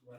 Okay,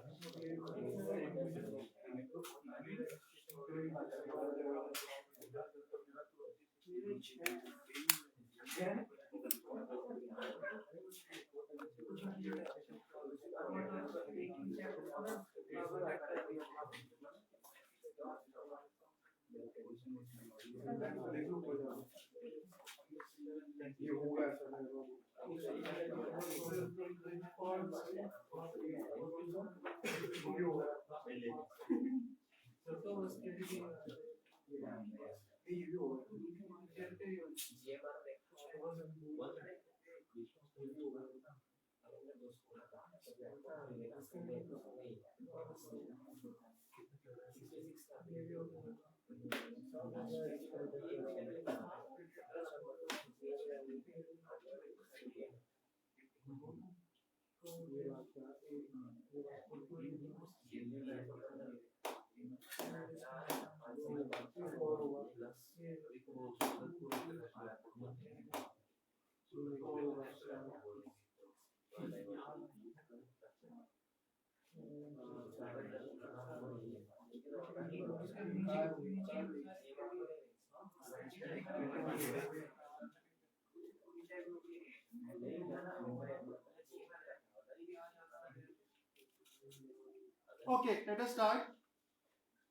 let us start.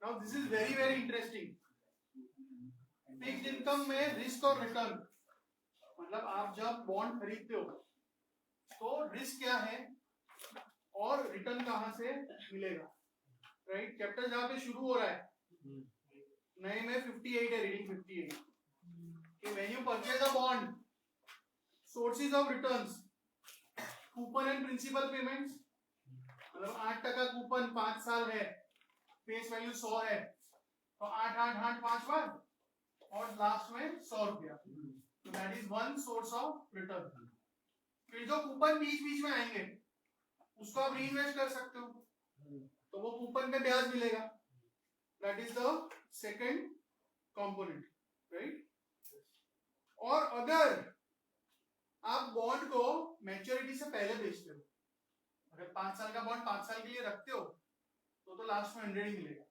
Now this is very very interesting. Fixed income में risk और return, मतलब आप जब बॉन्ड खरीदते हो तो रिस्क क्या है और रिटर्न कहां से मिलेगा, राइट? कैपिटल जहां पे शुरू हो रहा है, नए में 58 है, रीडिंग 58 कि when you purchase a bond, sources of returns, coupon and principal payments, मतलब 8% कूपन 5 साल है, फेस वैल्यू 100 है तो 8 8 8 5 बार और लास्ट में 100 रुपया, तो that is one source of return. फिर जो कूपन बीच बीच में आएंगे उसको आप रीइन्वेस्ट कर सकते हो, तो वो कूपन पे ब्याज मिलेगा, that is the second component, right? और अगर आप बॉन्ड को मैच्योरिटी से पहले बेचते हो, अगर 5 साल का बॉन्ड 5 साल के लिए रखते हो तो लास्ट में 100 ही मिलेगा,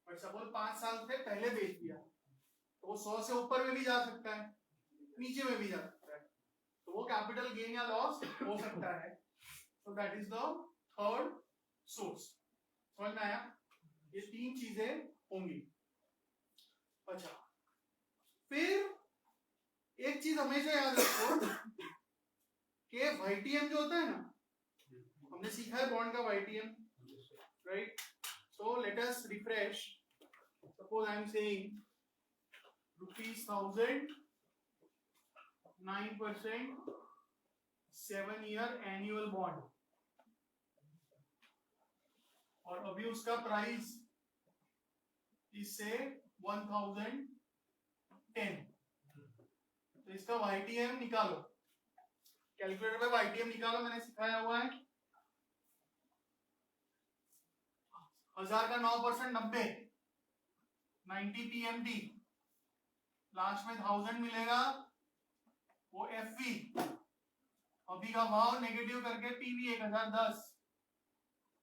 बट सपोज 5 साल से पहले बेच दिया तो वो 100 से ऊपर में भी जा सकता है, नीचे में भी जा सकता है, तो वो कैपिटल गेन या लॉस हो सकता है, so that is the third source। समझ में आया? ये 3 चीजें होंगी। अच्छा, फिर एक चीज हमेशा याद रखो कि YTM जो होता है ना, हमने सीखा है बॉन्ड का YTM, right? So let us refresh. Suppose I am saying ₹1000, 9%, 7-year annual bond, और अभी उसका प्राइस इससे 1010, तो इसका YTM निकालो, कैलकुलेटर पे YTM निकालो, मैंने सिखाया हुआ है। 1000 का 9% 90, 90 PMT, लास्ट में 1000 मिलेगा, वो FV, अभी का भाव नेगेटिव करके PV 1010,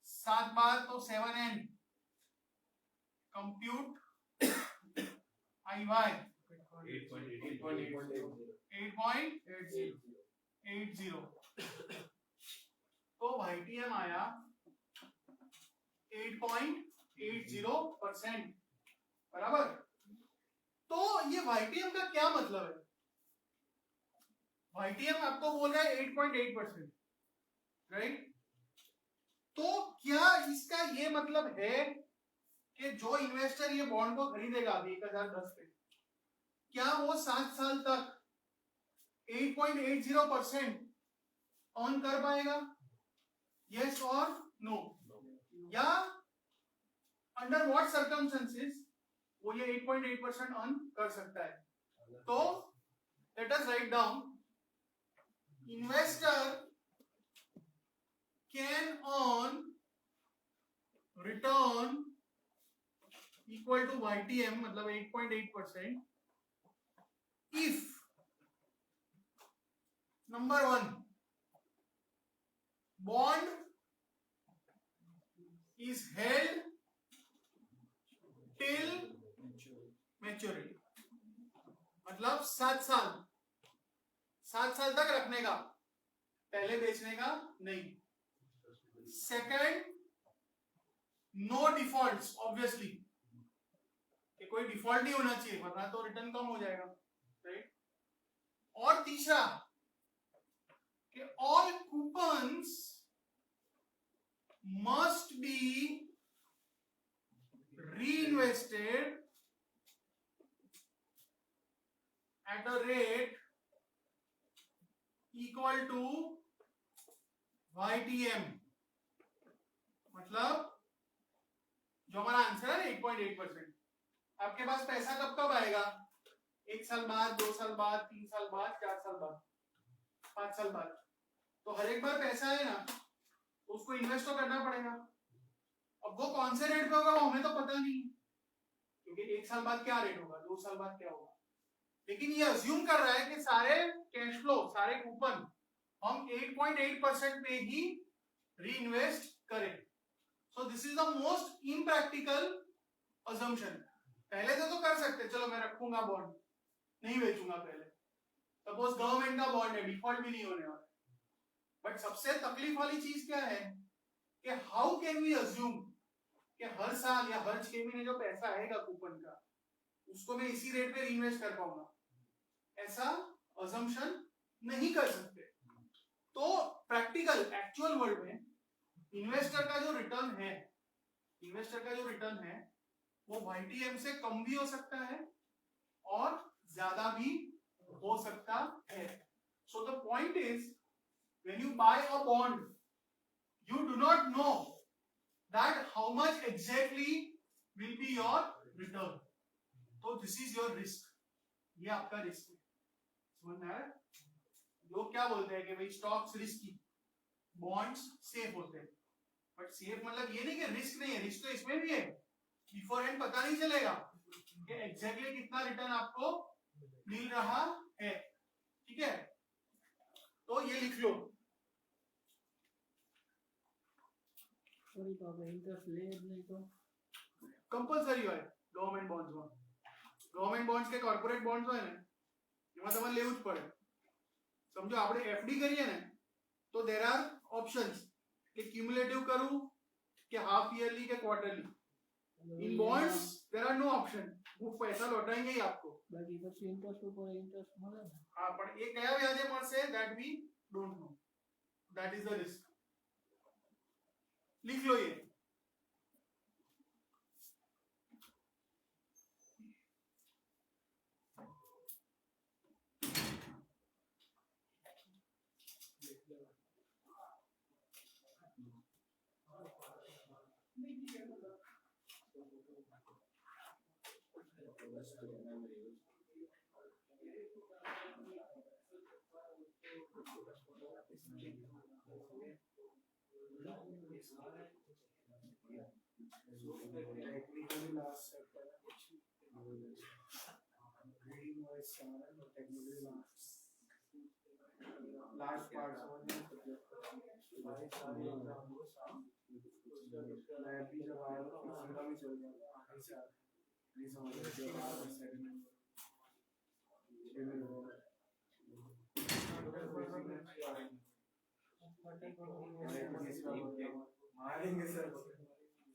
7 बार तो 7N, कंप्यूट IY 8.80, तो YTM आया 8.80%, बराबर? तो ये YTM का क्या मतलब है? YTM आपको बोल रहा है 8.8%, राइट? तो क्या इसका ये मतलब है कि जो इन्वेस्टर ये बॉन्ड को खरीदेगा अभी 1010 पे, क्या वो 7 साल तक 8.80% अर्न कर पाएगा? यस और नो? या अंडर व्हाट सर्कमस्टेंसेस वो ये 8.8% अर्न कर सकता है? तो let us write down, investor can earn return equal to YTM, मतलब 8.8%, if number 1 bond is held till maturity, मतलब 7 साल तक रखने का, पहले बेचने का नहीं. सेकंड, नो डिफॉल्ट्स, ऑब्वियसली कि कोई डिफॉल्ट नहीं होना चाहिए वरना तो रिटर्न कम हो जाएगा, राइट. और तीसरा कि all coupons must be reinvested at a rate equal to YTM, मतलब जो हमारा आंसर है 8.8%. आपके पास पैसा कब कब आएगा? 1 साल बाद, 2 साल बाद, 3 साल बाद, 4 साल बाद, 5 साल बाद. तो हर एक बार पैसा है ना तो उसको इन्वेस्ट तो करना पड़ेगा. अब वो कौन से रेट पे होगा वो हमें तो पता नहीं, क्योंकि 1 साल बाद क्या रेट होगा, 2 साल बाद क्या होगा. लेकिन ये अज्यूम कर रहा है कि सारे कैश फ्लो, सारे कूपन हम 8.8% पे ही री इन्वेस्ट करें. So this is the most impractical assumption. पहले से तो कर सकते, चलो मैं रखूंगा बॉन्ड, नहीं बेचूंगा पहले. सपोज गवर्नमेंट का बॉन्ड है, डिफॉल्ट भी नहीं होने वाला. बट सबसे तकलीफ वाली चीज क्या है कि हाउ कैन वी अज्यूम कि हर साल या हर 6 महीने जो पैसा आएगा कूपन का उसको मैं इसी रेट पे रीइन्वेस्ट कर पाऊंगा. ऐसा अजम्पशन नहीं कर सकते. तो प्रैक्टिकल एक्चुअल वर्ल्ड में इन्वेस्टर का जो रिटर्न है वो YTM से कम भी हो सकता है और ज्यादा भी हो सकता है. So the point is when you buy a bond you do not know that how much exactly will be your return. So this is your risk. ये आपका रिस्क है. समझ में आया? लोग क्या बोलते हैं कि भाई स्टॉक्स रिस्की, बॉन्ड्स सेफ होते हैं. बट सेफ मतलब ये नहीं कि रिस्क नहीं है, रिस्क तो इसमें भी है. बिफोर हैंड पता नहीं चलेगा कि एग्जैक्टली कितना रिटर्न आपको मिल रहा है. ठीक है, तो ये लिख लो. इंटरेस्ट ले नहीं तो कंपलसरी है गवर्नमेंट बॉन्ड्स में. गवर्नमेंट बॉन्ड्स के कॉर्पोरेट बॉन्ड्स હોય ને એમાં તમારે લેવું જ પડે. સમજો આપણે FD કરીએ ને તો देयर आर ऑप्शंस કે ક્યુમ્યુલેટિવ કરું કે હાફ યરલી કે quarterly. In bonds there are no option. वो पैसा लौटाएंगे ही आपको. बाकी પછી इंटरेस्ट ઉપર इंटरेस्ट મળે ને. हां પણ એ કયા વ્યાજે મળશે that we don't know. That is the risk. लिख लो ये. लास्ट पार्ट समझने भाई सारे एग्जाम हो शाम मैं भी जब आया तो सीधा भी चल गया. अच्छा नहीं समझ में मारेंगे सर.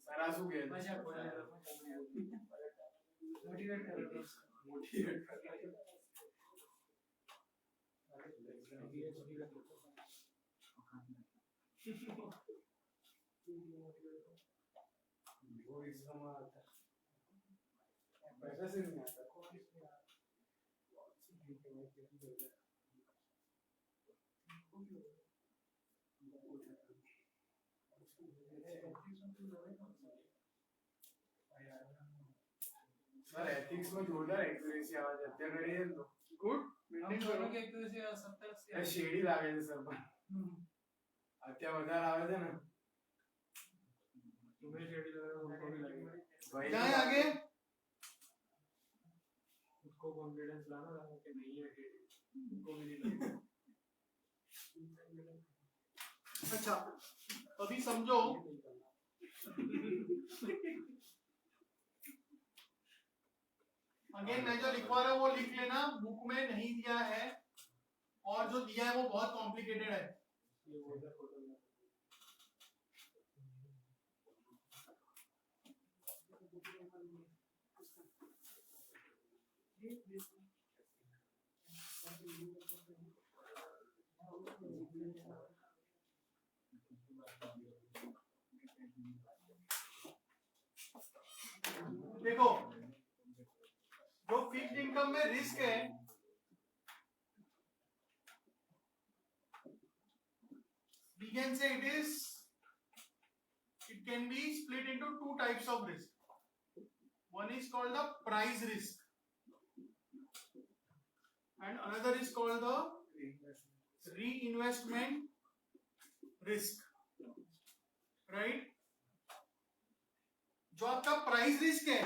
सर आंसू गए मोटिवेट कर. वो इसमें आता पैसा से नहीं आता. सर एथिक्स में जोरदार एक्यूरेसी आवाज हत्या करी है तो गुड मेंटेन करो કે एक्यूरेसी 70 શેડી લાગે છે સર. પણ હત્યા વધારે આવે છે ને तुम्हें शेडी लग रहा है उनको भी लगेगा भाई. जाए आगे. उसको कॉन्फिडेंस लाना था कि नहीं है शेडी, उनको भी नहीं लगेगा. अच्छा अभी समझो अगेन मैं जो लिखवा रहा हूँ वो लिख लेना, बुक में नहीं दिया है और जो दिया है वो बहुत कॉम्प्लिकेटेड है। देखो जो फिक्स्ड इनकम में रिस्क है, we can say it can be split into two types of risk. One is called the price risk and another is called the reinvestment risk, right? जो आपका प्राइस रिस्क है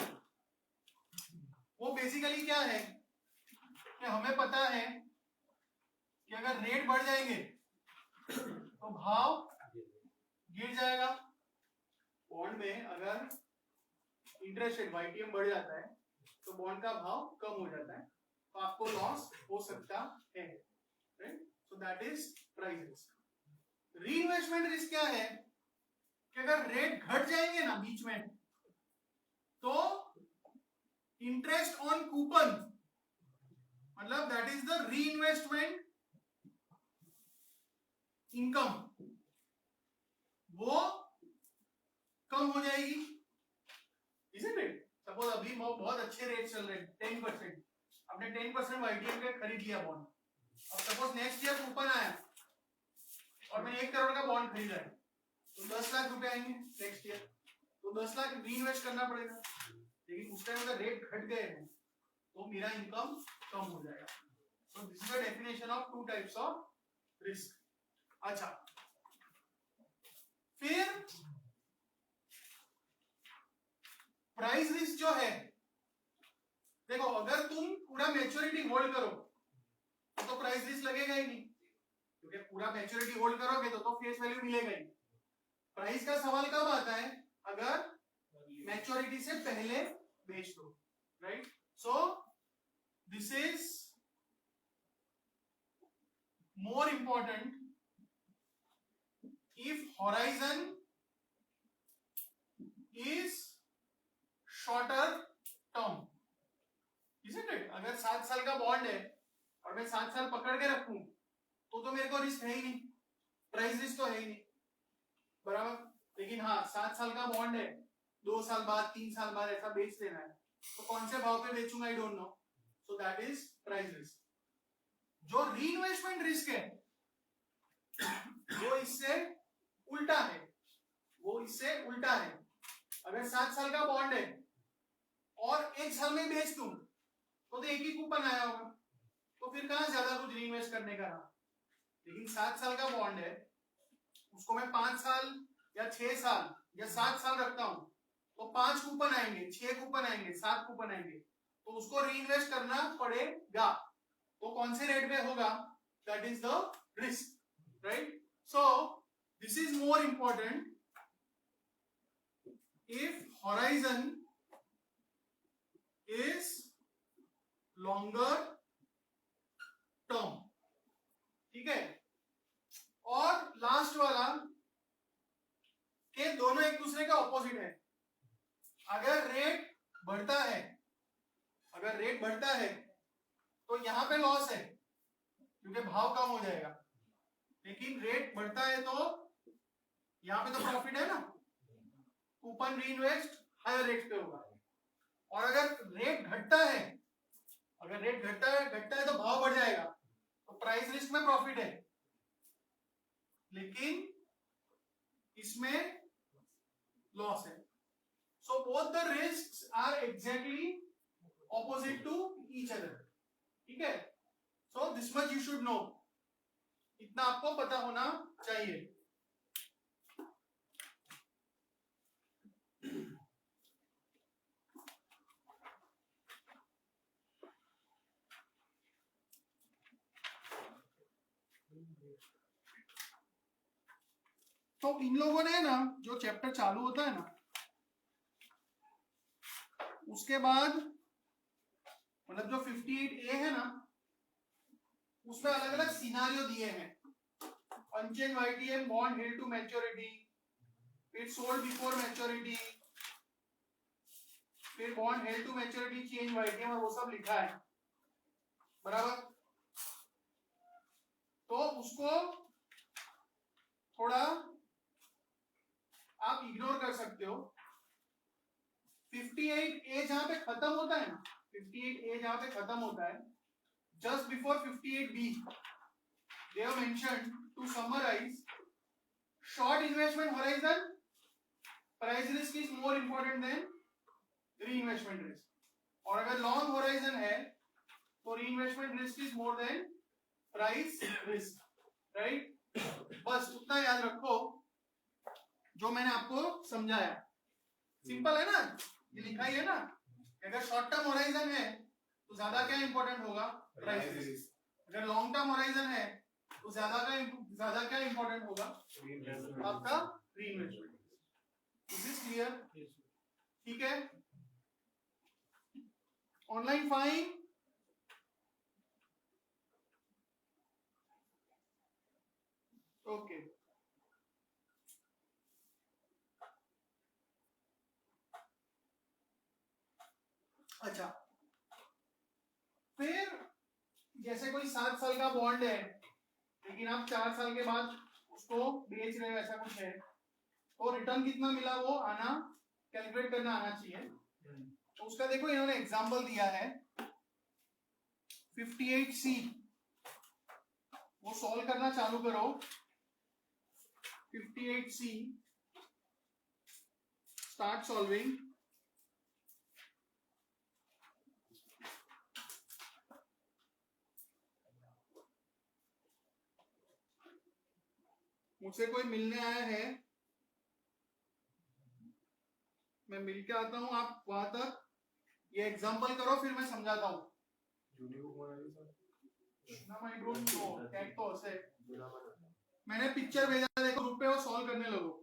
वो basically क्या है कि हमें पता है कि अगर रेट बढ़ जाएंगे तो भाव गिर जाएगा। बॉन्ड में अगर इंटरेस्ट रेट YTM बढ़ जाता है तो बॉन्ड का भाव कम हो जाता है, तो आपको लॉस हो सकता है, right? So that is price risk. Reinvestment risk क्या है कि अगर रेट घट जाएंगे ना बीच में, तो इंटरेस्ट ऑन कूपन, मतलब that is the reinvestment income, वो कम हो जाएगी, isn't it? सपोज अभी बहुत अच्छे रेट चल रहे हैं 10%, आपने 10% YTM पे खरीद लिया बॉन्ड। अब सपोज नेक्स्ट ईयर कूपन आया और मैंने 1 करोड़ का बॉन्ड खरीदा है, तो 10 लाख रुपए आएंगे नेक्स्ट ईयर, तो 10 लाख रीइन्वेस्ट करना पड़ेगा। लेकिन उस टाइम अगर रेट घट गए हैं तो मेरा इनकम कम हो जाएगा। So this is the definition of two types of risk. अच्छा, फिर प्राइस रिस्क जो है, देखो अगर तुम पूरा मैच्योरिटी होल्ड करो तो प्राइस रिस्क लगेगा ही नहीं, क्योंकि पूरा मैच्योरिटी होल्ड करोगे तो फेस वैल्यू मिलेगा ही। प्राइस का सवाल कब आता है? अगर मैच्योरिटी से पहले बेच दो, right? So this is more important if horizon is shorter term, isn't it? अगर 7 साल का बॉन्ड है और मैं 7 साल पकड़ के रखूं तो मेरे को रिस्क है ही नहीं, प्राइस रिस्क तो है ही नहीं, बराबर। लेकिन हाँ 7 साल का बॉन्ड है, 2 साल बाद 3 साल बाद ऐसा बेच देना है, तो कौन से भाव पे बेचूंगा I don't know, so that is price risk. जो रीइन्वेस्टमेंट रिस्क है वो इससे उल्टा है, अगर 7 साल का बॉन्ड है और 1 साल में बेच दूं तो एक ही कूपन आया होगा, तो फिर कहां ज्यादा कुछ रीइन्वेस्ट करने का रहा। लेकिन 7 साल का बॉन्ड है, उसको मैं 5 साल या 6 साल या 7 साल रखता हूं, तो 5 कूपन आएंगे, 6 कूपन आएंगे, 7 कूपन आएंगे, तो उसको रीइन्वेस्ट करना पड़ेगा। तो कौन से रेट पे होगा? That is the risk, right? So this is more important if horizon is longer term, ठीक है? और लास्ट वाला के दोनों एक दूसरे का ऑपोजिट है। अगर रेट बढ़ता है तो यहां पे लॉस है क्योंकि भाव कम हो जाएगा, लेकिन रेट बढ़ता है तो यहां पे तो प्रॉफिट है ना, कूपन रीइन्वेस्ट हायर रेट पे होगा। और अगर रेट घटता है तो भाव बढ़ जाएगा, तो प्राइस रिस्क में प्रॉफिट है, लेकिन इसमें लॉस है। So both the risks are exactly opposite to each other, ठीक है? So this much you should know, इतना आपको पता होना चाहिए। तो इन लोगों ने ना जो चैप्टर चालू होता है ना, उसके बाद मतलब जो 58A है ना, उसमें अलग अलग सिनारियो दिए हैं. Unchange YTM bond held to maturity, फिर सोल्ड बिफोर मैच्योरिटी, फिर bond held to maturity change YTM, और वो सब लिखा है. बराबर. तो उसको थोड़ा आप इग्नोर कर सकते हो. 58A जहां पे खत्म होता है ना, 58A जहां पे खत्म होता है, just before 58B they have mentioned to summarize short investment horizon price risk is more important than reinvestment risk, और अगर long horizon है तो reinvestment risk is more than price risk, right? बस उतना याद रखो जो मैंने आपको समझाया. सिंपल है ना, ये लिखा ही है ना. अगर शॉर्ट टर्म होराइजन है तो ज्यादा क्या इंपॉर्टेंट होगा? Price risk. अगर लॉन्ग टर्म होराइजन है तो ज्यादा क्या इंपॉर्टेंट होगा? आपका रीइन्वेस्टमेंट. Is this clear? ठीक है. Online fine. ओके. अच्छा, फिर जैसे कोई 7 साल का बॉन्ड है लेकिन आप 4 साल के बाद उसको बेच रहे हो, ऐसा कुछ है, तो रिटर्न कितना मिला वो आना, कैलकुलेट करना आना चाहिए. तो उसका देखो इन्होंने एग्जांपल दिया है 58C. वो सॉल्व करना चालू करो. 58C, start solving. मुझसे कोई मिलने आया है, मैं मिल के आता हूं. आप वहां तक ये एग्जांपल करो, फिर मैं समझाता हूं. मैंने पिक्चर भेजा, देखो ग्रुप पे, वो सॉल्व करने लगो.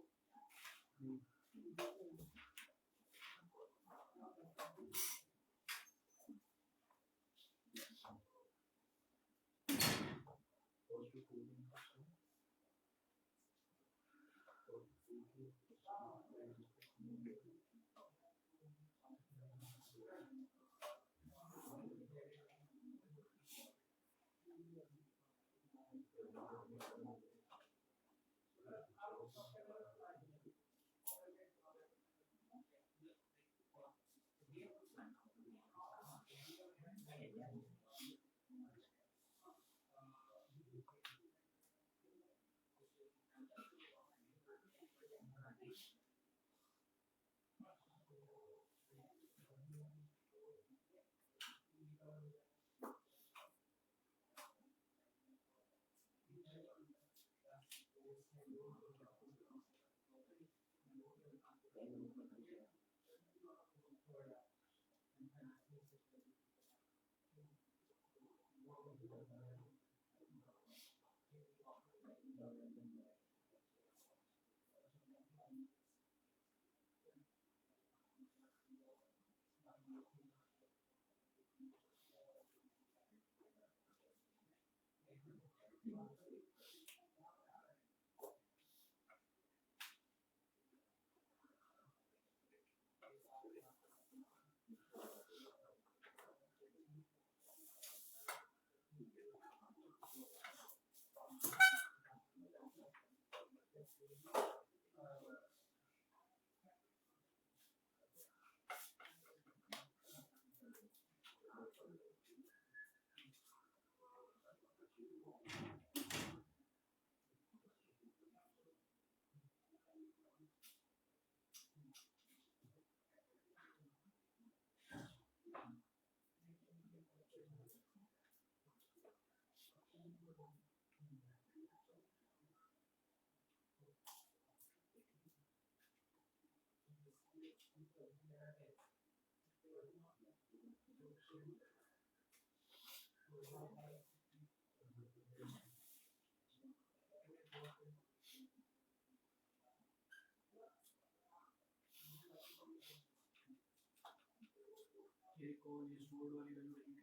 एक और ये स्टोर वाली वैल्यू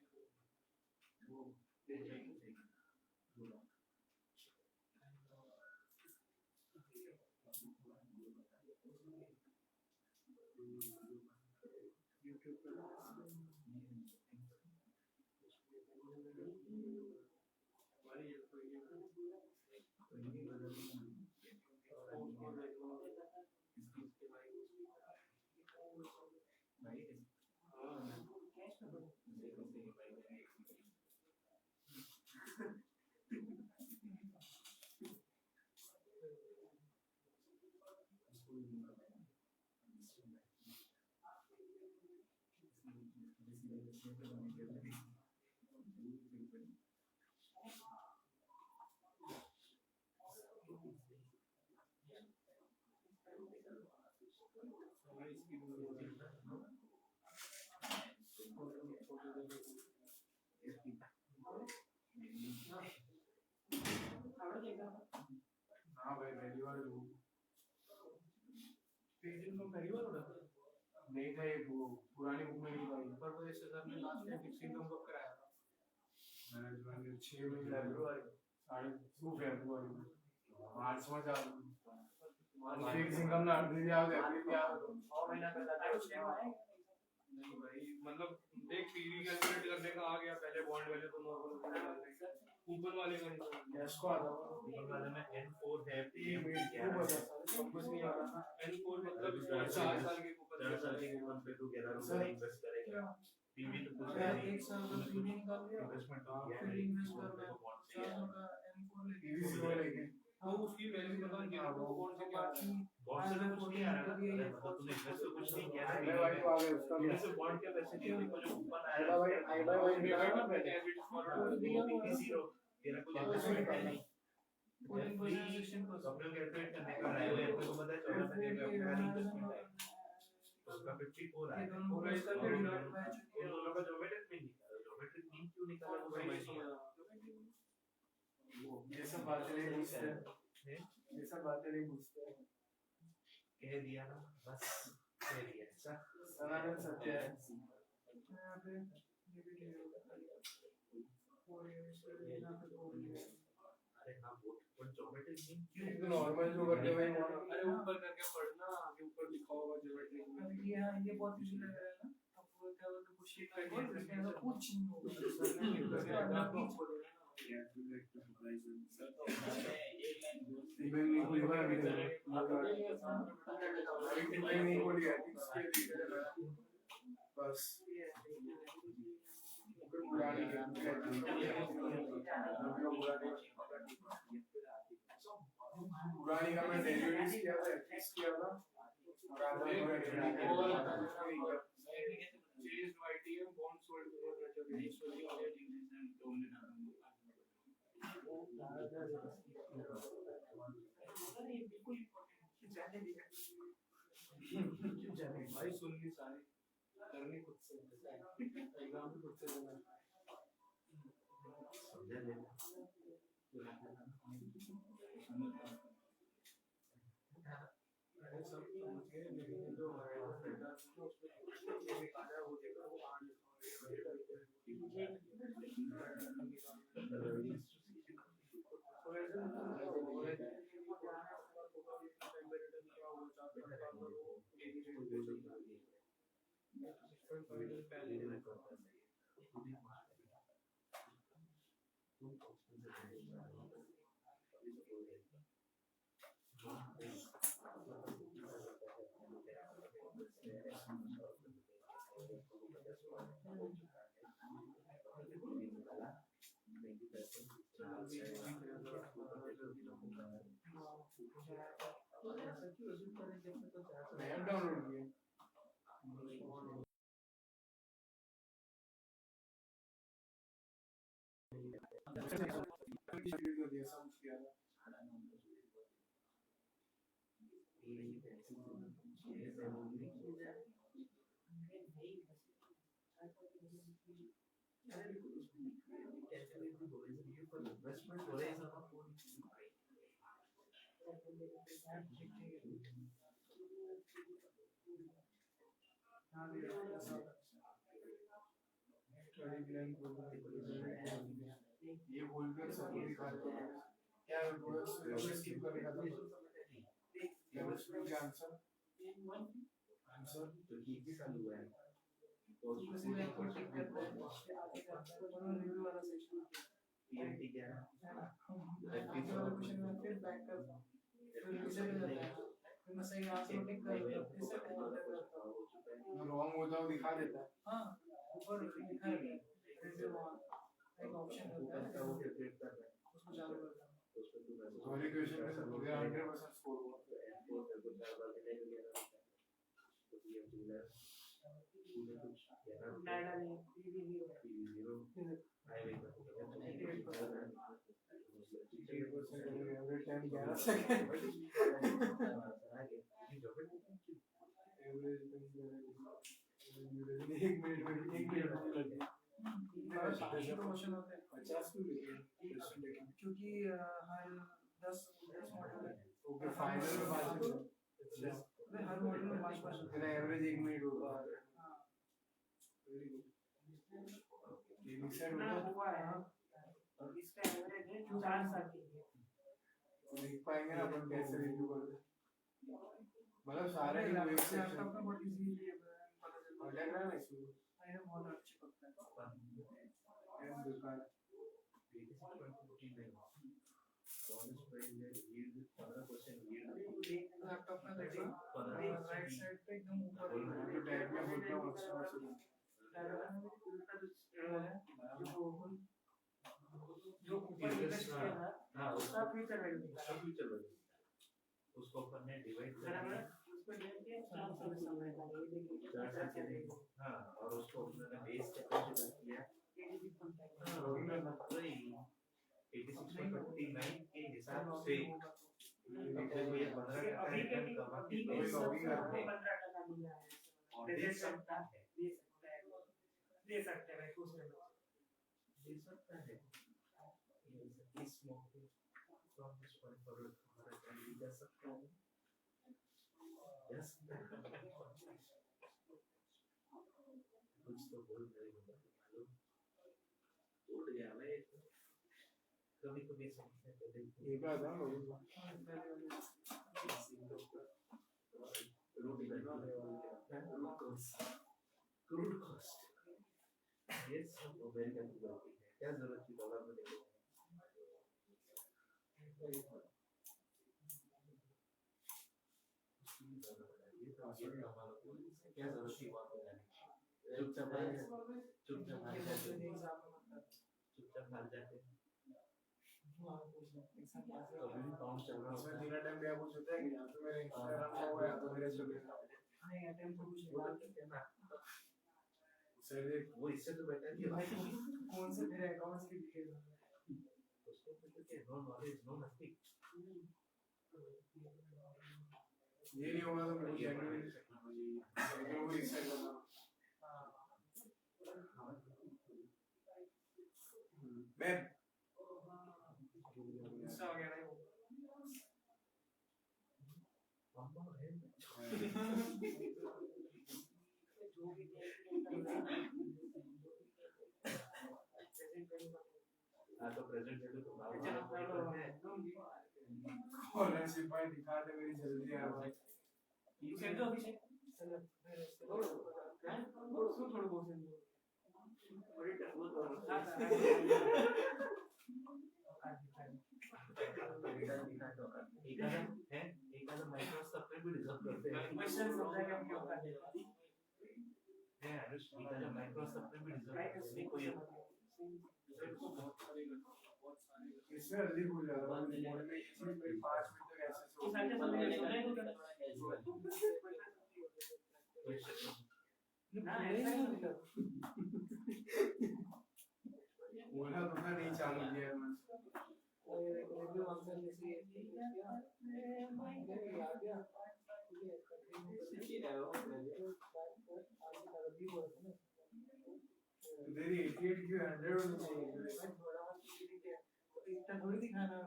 वो दे जाएंगे यूट्यूब पर हाँ भाई पहली बार हूँ। पहली बार होगा नहीं था ये वो पुरानी बुक में नहीं भाई। पर वो ऐसे सर ने लास्ट टाइम फिक्स इनकम कब कराया था मैंने ज्वाइन किया 6 महीने फरवरी 2 फरवरी मार्च में चालू फिक्स इनकम ना अभी याद है 6 महीना का था उस टाइम नहीं भाई मतलब देख पीवी कैलकुलेट करने का आ गया पहले बॉन्ड वाले तो नॉर्मल कूपन वाले का नहीं कैश को आता है कूपन वाले में N4 है ये मेरे को बता सब कुछ नहीं आ रहा ना N4 मतलब 4 साल के कूपन 4 साल के कूपन पे तू 11 रुपए इन्वेस्ट करेगा पीवी तो कुछ है नहीं एक साल का प्रीमियम निकाल लिया इन्वेस्टमेंट तो किया फिर नहीं इन्वेस्ट वो करना तो बॉन्ड से 4 साल का N4 लेके टीवी से लेके हाँ उसकी वैल्यू पता नहीं क्या वो कौन से क्या बॉन्ड से कुछ नहीं आ रहा ना मतलब तूने इन्वेस्ट तो कुछ नहीं किया आई भाई को आ गया उसका भी से बॉन्ड के पैसे दिए देखो जो कूपन आई आया भाई पेमेंट ना पहले एज वो जीरो तेरा कुछ इन्वेस्टमेंट है नहीं सबने कैलकुलेट करने का है वो अपने को पता है 14 में देगा अपना इन्वेस्टमेंट है तो उसका 54 आया पूरा इसका फिर उन दोनों का ज्योमेट्रिक मीन निकाला ज्योमेट्रिक मीन क्यों निकाला वो समझ नहीं आया ये सब बातें नहीं पूछते ये सब बातें नहीं पूछते कह दिया ना बस कह दिया ऐसा सनातन सत्य है यहाँ पे ये भी ले लो और ये यहाँ पे दो अरे हाँ वो ज्योमेट्रिक मीन क्यों एक नॉर्मल जो करते हुए अरे ऊपर करके पढ़ना आगे ऊपर लिखा होगा ज्योमेट्रिक में ये बहुत इजी लग रहा है ना अब वो क्या बोलते हैं कुछ कुछ नहीं होगा इवन नहीं कोई बार नहीं बोल गया बस पुरानी पुरानी का मैं डेरिवेटिव्स किया था फिक्स किया था और आप चेंज YTM बॉन्ड सोल्ड भाई सुननी सारी करनी खुद से एग्जाम भी खुद से देना समझा लेना अरे सब समझ गए लेकिन जो है उसमें निकाला वो देखा वो मैं डाउनलोड किया इन्वेस्टमेंट हो रहे हैं ना ये बोलकर सबको दिखा रहे हैं क्या स्किप करेगा तो क्या उसमें क्या आंसर आंसर तो ठीक ही साल हुआ है और उसी में आपको टिक करना है आगे जाता है और रिव्यू वाला सेक्शन पीएमटी क्या है है ना आगे वाले क्वेश्चन में फिर बैक कर फिर रिवीजन में जाता है फिर मैं सही आंसर टिक कर फिर से टाइम करता हूं रॉन्ग होता है वो दिखा देता है हां ऊपर लिखा है रिव्यू एक ऑप्शन होता है वो कैलकुलेट कर रहा है उसको चालू करता हूं उसमें तू मैसेज वाले क्वेश्चन में सब 100% स्कोर हुआ एंड को तेरे को 4 बार देने के लिए तो पीएमटी ले तूने कुछ कहना डायना नहीं पीवी 0 हाईवे का every time 11 second average 1 minute में 1 मिनट लग गया क्वेश्चन होते हैं 50 क्यों लिखे क्योंकि हर 10 मॉडल में ओके फाइनल में बात हर मॉडल में 5 तेरा एवरेज 1 मिनट होगा हां वेरी गुड ये मिक्सर ना होगा हुआ है इसका एवरेज है 4 साल के लिए लिख पाएंगे ना अपन कैसे रिव्यू करते मतलब सारे ही वेब से आपका सेक्शन बहुत इजीली पता चल और लग रहा है ना इसमें है बहुत अच्छी पकड़ है एंड दुकान लैपटॉप में देखो राइट साइड पे एकदम ऊपर तो टैब में बोलता हूँ अक्सर जो ऊपर इन्वेस्ट किया था हां उसका फ्यूचर वैल्यू उसका फ्यूचर वैल्यू उसको अपन ने डिवाइड कर दिया उसको लेके 4 साल समय का ये देखिए हां और उसको हमने बेस कैपेसिटी किया वही 86.59 के हिसाब से देखो ये 15 अभी के कमा के अभी पैसा के 15% मिल रहा है और दे सकता है दे सकते हैं उसमें दे सकता है इस मौके फ्रॉम दिस पॉइंट फॉरवर्ड हमारा काम भी जा सकता है यस कुछ तो बोल रहे हो मालूम टूट गया भाई कभी कभी समझते हैं ये क्या था क्रूड कॉस्ट ये सब अमेरिकन की गलती है क्या जरूरत थी डॉलर में देखो क्या जरूरत थी बात करने चुपचाप भाग जाते अभी भी काउंट चल रहा उसमें है तीन टाइम क्या कुछ होता है कि या तो मेरे इंस्टाग्राम में हो या तो मेरे स्टोरी में नहीं अटेम्प्ट कुछ वो बात तो कहना सर देख वो इससे तो बेटर है भाई कौन से तेरे अकाउंट्स की डिटेल उसको तो क्या नो नॉलेज नो नथिंग ये नहीं होगा तो मेरे को जेन्युइनली वो रिसेट करना मैम इंस्टा वगैरह जो भी हाँ तो प्रेजेंट वैल्यू तो स्कॉलरशिप भाई दिखा दे मेरी जल्दी यार भाई सेंटर अभिषेक थोड़ा बहुत एकादा माइक्रोसॉफ्ट पे भी डिजर्व करते हैं क्वेश्चन समझाएगा हम क्या करते है अनुष एकादा माइक्रोसॉफ्ट पे भी डिजर्व करते हैं कोई इसमें जल्दी भूल जाएगा मॉडल में ये चीज मेरे 5 मिनट तक ऐसे से इस आगे समझ नहीं ना ऐसा नहीं होता बोला तो मैं नहीं चालू किया मैं रिव्यू आंसर जैसे आ गया तेरी 88 की 100 होनी चाहिए इतना थोड़ी दिखाना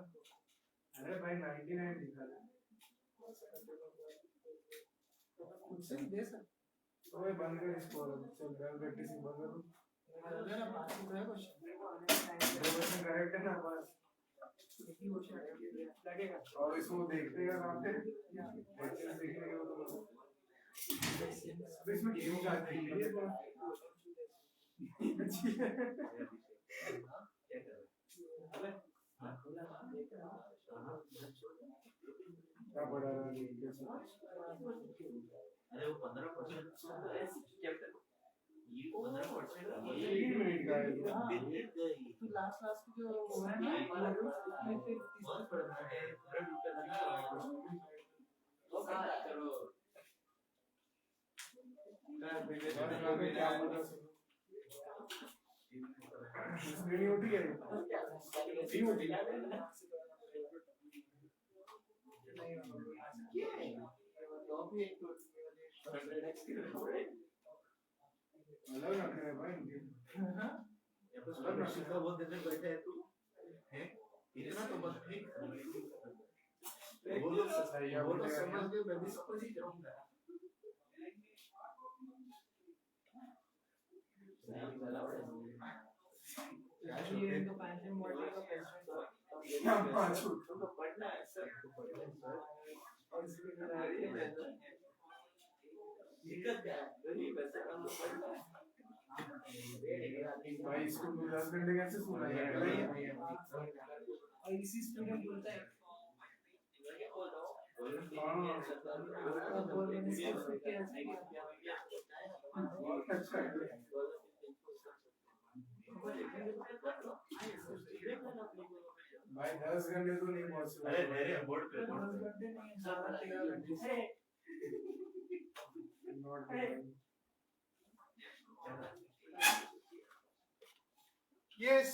अरे भाई 99 दिखा दे खुद से ही दे सकते ओए बंद कर इसको चल बैल प्रैक्टिसिंग बंद कर मेरा पासबुक है क्वेश्चन क्वेश्चन करेक्ट है ना बस लगेगा और इसको देखते हैं कहाँ पे क्वेश्चन देखने के बाद अब इसमें गेम का देखिए क्या पढ़ा रहा है अरे वो 15% क्या कर ये 15% 3 मिनट का है तो लास्ट जो वो है ना उसमें फिर बहुत पड़ता है 100 रुपए वो करो क्या पता नहीं होती है नहीं होती अलग रख रहे हैं भाई सीधा बोल देते बैठे है तू हैं इतना तो बस ठीक वो लोग समझ के मैं भी समझ ही जाऊंगा ये इनको पैंशन मॉडल का प्रेसिडेंट क्या पांच तो पढ़ना है सर और इसलिए करा रही है दिक्कत क्या है गरीब है सर हम लोग पढ़ना है भाई इसको 10 घंटे कैसे सुना जाएगा और इसी स्टूडेंट बोलता है अच्छा है भाई 10 घंटे तो नहीं पॉसिबल अरे मेरे बोर्ड पे not yes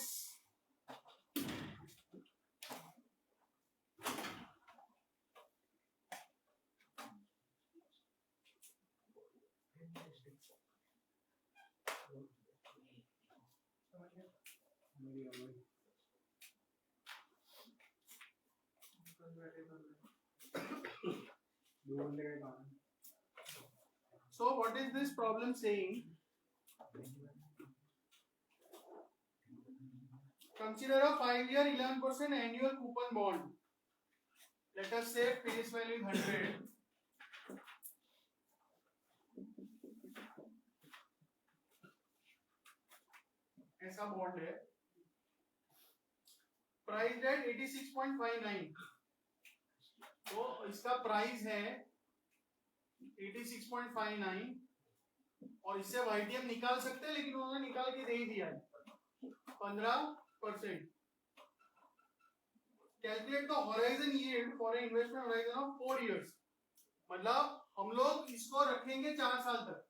So what is this problem saying? Consider a 5-year 11% annual coupon bond. Let us say face value 100. ऐसा बॉन्ड है, प्राइस एट 86.59. तो इसका प्राइस है 86.59 और इससे YTM निकाल सकते हैं, लेकिन उन्होंने निकाल के दे ही दिया है 15%. Calculate the horizon yield for a investment horizon of 4 years. मतलब हम लोग इसको रखेंगे 4 साल तक,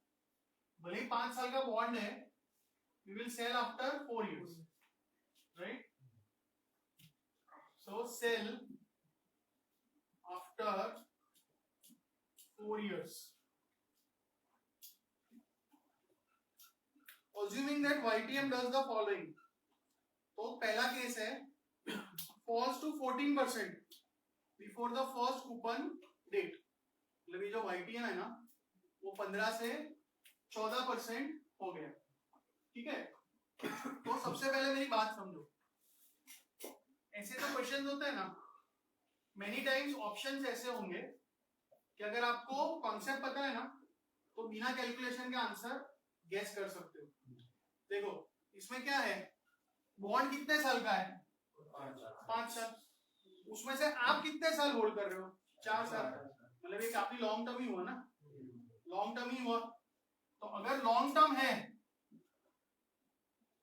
भले ही 5 साल का बॉन्ड है. We will sell after 4 years, right? So sell after 4 years. Assuming that YTM does the following. तो पहला केस है falls to 14% before the first coupon date. मतलब ये जो YTM है ना, वो 15 से 14% हो गया. ठीक है. तो सबसे पहले मेरी बात समझो. ऐसे तो क्वेश्चन होते हैं ना, मेनी टाइम्स ऑप्शंस ऐसे होंगे कि अगर आपको कॉन्सेप्ट पता है ना, तो बिना कैलकुलेशन के आंसर गेस कर सकते हो. देखो इसमें क्या है, बॉन्ड कितने साल का है? 5 साल. उसमें से आप कितने साल होल्ड कर रहे हो? 4 साल. मतलब ये काफी लॉन्ग टर्म ही हुआ ना, लॉन्ग टर्म ही हुआ. तो अगर लॉन्ग टर्म है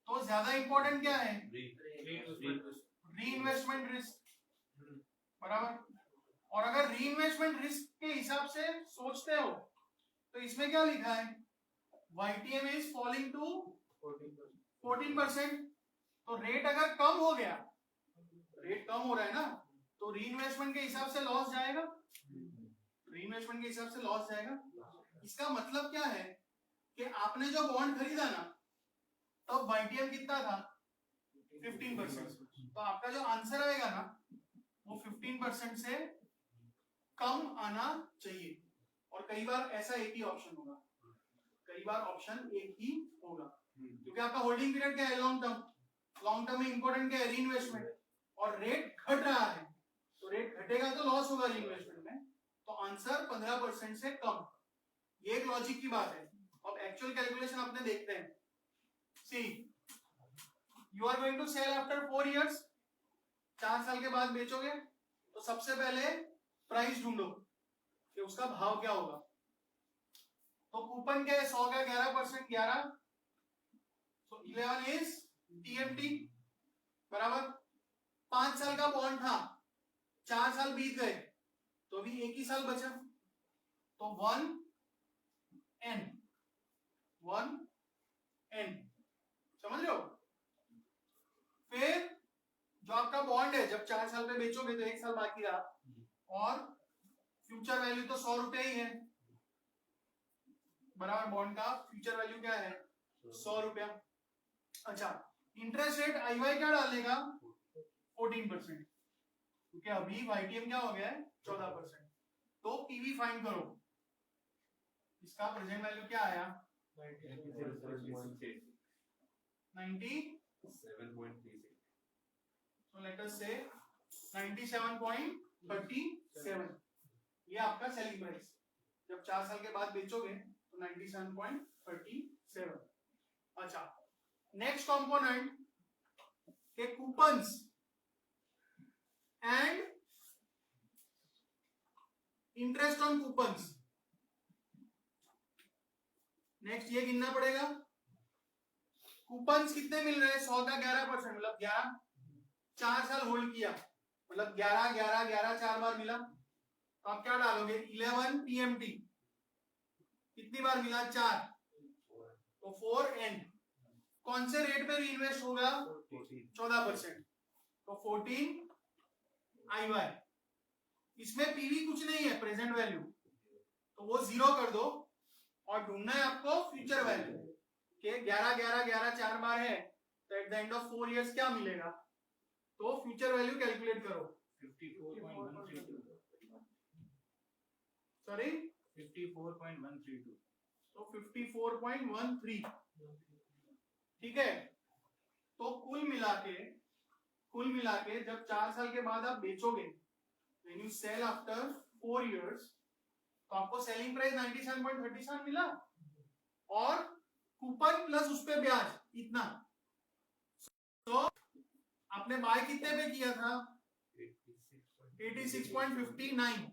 तो ज्यादा इंपॉर्टेंट क्या है? री इन्वेस्टमेंट रिस्क. बराबर. और अगर री इन्वेस्टमेंट रिस्क के हिसाब से सोचते हो तो इसमें क्या लिखा है? YTM is falling to 14%. तो रेट अगर कम हो गया, रेट कम हो रहा है ना, तो री इन्वेस्टमेंट के हिसाब से लॉस जाएगा. री इन्वेस्टमेंट के हिसाब से लॉस जाएगा. इसका मतलब क्या है कि आपने जो बॉन्ड खरीदा ना, तब YTM कितना था? 15%. तो आपका जो आंसर आएगा ना, वो 15% से कम आना चाहिए. और कई बार ऐसा एक ही ऑप्शन होगा, कई बार ऑप्शन एक ही होगा. क्योंकि आपका होल्डिंग पीरियड क्या है, लॉन्ग टर्म में इंपॉर्टेंट क्या है, री इन्वेस्टमेंट, और रेट घट रहा है, तो रेट घटेगा तो लॉस होगा री इन्वेस्टमेंट में, तो आंसर 15% से कम। ये एक लॉजिक की बात है। अब एक्चुअल कैलकुलेशन अपने देखते हैं। See, you are going to sell after 4 years, 4 साल के बाद बेचोगे, तो सबसे पहले प्राइस ढूंढो कि उसका भाव क्या होगा। तो कूपन क्या है, 100 का 11%, 11, तो 11 इज टीएमटी बराबर। 5 साल का बॉन्ड था, 4 साल बीत गए, तो अभी एक ही साल बचा, तो 1N, समझ रहे हो। फिर जो आपका बॉन्ड है, जब 4 साल पे बेचोगे तो 1 साल बाकी रहा, और फ्यूचर वैल्यू तो 100 रुपया ही है बराबर। बॉन्ड का फ्यूचर वैल्यू क्या है, 100 रुपया। अच्छा, इंटरेस्ट रेट IY क्या डालेगा, 14%, क्योंकि अभी YTM क्या हो गया है, 14%। तो पीवी फाइंड करो, इसका प्रेजेंट वैल्यू क्या आया, 97.36, so let us say 97.37, ये आपका सेलिंग प्राइस। जब 4 साल के बाद बेचोगे तो 97.37। अच्छा, नेक्स्ट कंपोनेंट के coupons and interest on coupons. Next ये गिनना पड़ेगा, कूपन्स कितने मिल रहे हैं, 100 का 11%, मतलब 11, 4 साल होल्ड किया, मतलब 11 11 11 4 बार मिला, तो आप क्या डालोगे, 11 PMT, कितनी बार मिला, 4, तो 4N। कौन से रेट पे रीइन्वेस्ट होगा, 14%, तो 14 IY। इसमें पीवी कुछ नहीं है, प्रेजेंट वैल्यू, तो वो 0 कर दो, और ढूंढना है आपको फ्यूचर वैल्यू के 11 11 11 4 बार है, तो at the end of 4 years क्या मिलेगा, तो फ्यूचर वैल्यू कैलकुलेट करो, 54.132, सॉरी 54.132, तो 54.13, ठीक है। तो कुल मिला के जब 4 साल के बाद आप बेचोगे, when you sell after 4 years, तो आपको सेलिंग प्राइस 97.37 मिला, और कूपन प्लस उस पे ब्याज इतना, तो आपने बाय कितने पे किया था, 86.59।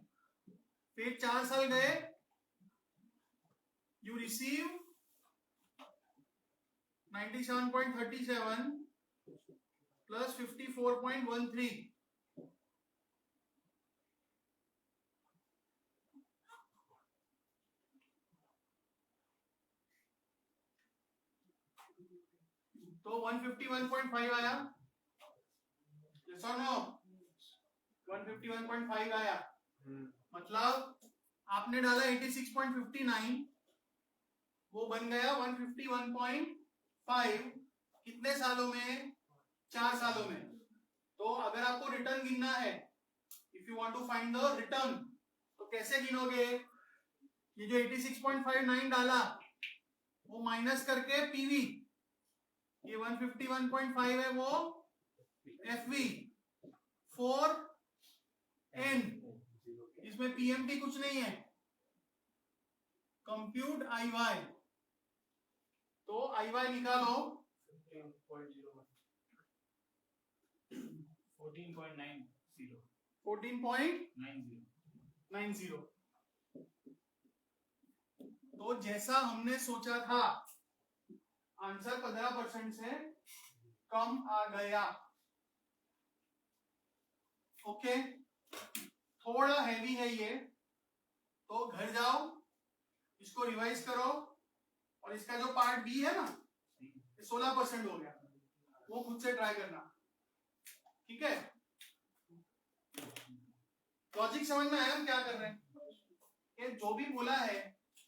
फिर 4 साल गए, यू रिसीव 97.37 प्लस 54.13, तो 151.5 आया, yes or no, 151.5 आया, मतलब आपने डाला 86.59, वो बन गया 151.5, कितने सालों में, 4 सालों में। तो अगर आपको रिटर्न गिनना है, if you want to find the return, तो कैसे गिनोगे, ये जो 86.59 डाला वो माइनस करके पीवी, ये 151.5 है वो एफवी, 4N, इसमें पीएमटी कुछ नहीं है, कंप्यूट IY, तो IY निकालो, 14.90, तो जैसा हमने सोचा था, आंसर 15% से कम आ गया। ओके, थोड़ा हैवी है ये, तो घर जाओ, इसको रिवाइज करो, और इसका जो पार्ट बी है ना, 16% हो गया, वो खुद से ट्राई करना, ठीक है। लॉजिक समझ में आया हम क्या कर रहे हैं, ये जो भी बोला है,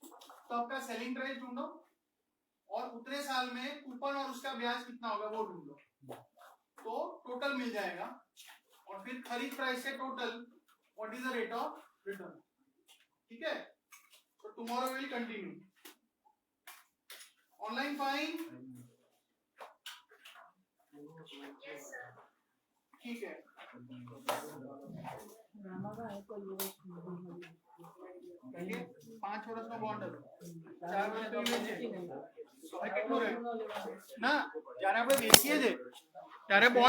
तो आपका सेलिंग प्राइस ढूंढो, और उतने साल में कूपन और उसका ब्याज कितना होगा वो ढूंढो, तो टोटल मिल जाएगा, और फिर खरीद प्राइस से total what is the rate of return, ठीक है। तो tomorrow will continue online fine. ठीक है ठीक है 5 વર્ષનો બોન્ડ હતો 4 વર્ષ તો વેચે હવે કેટલું રહ્યું ના જ્યારે આપણે વેચીએ છીએ ત્યારે બોન્ડ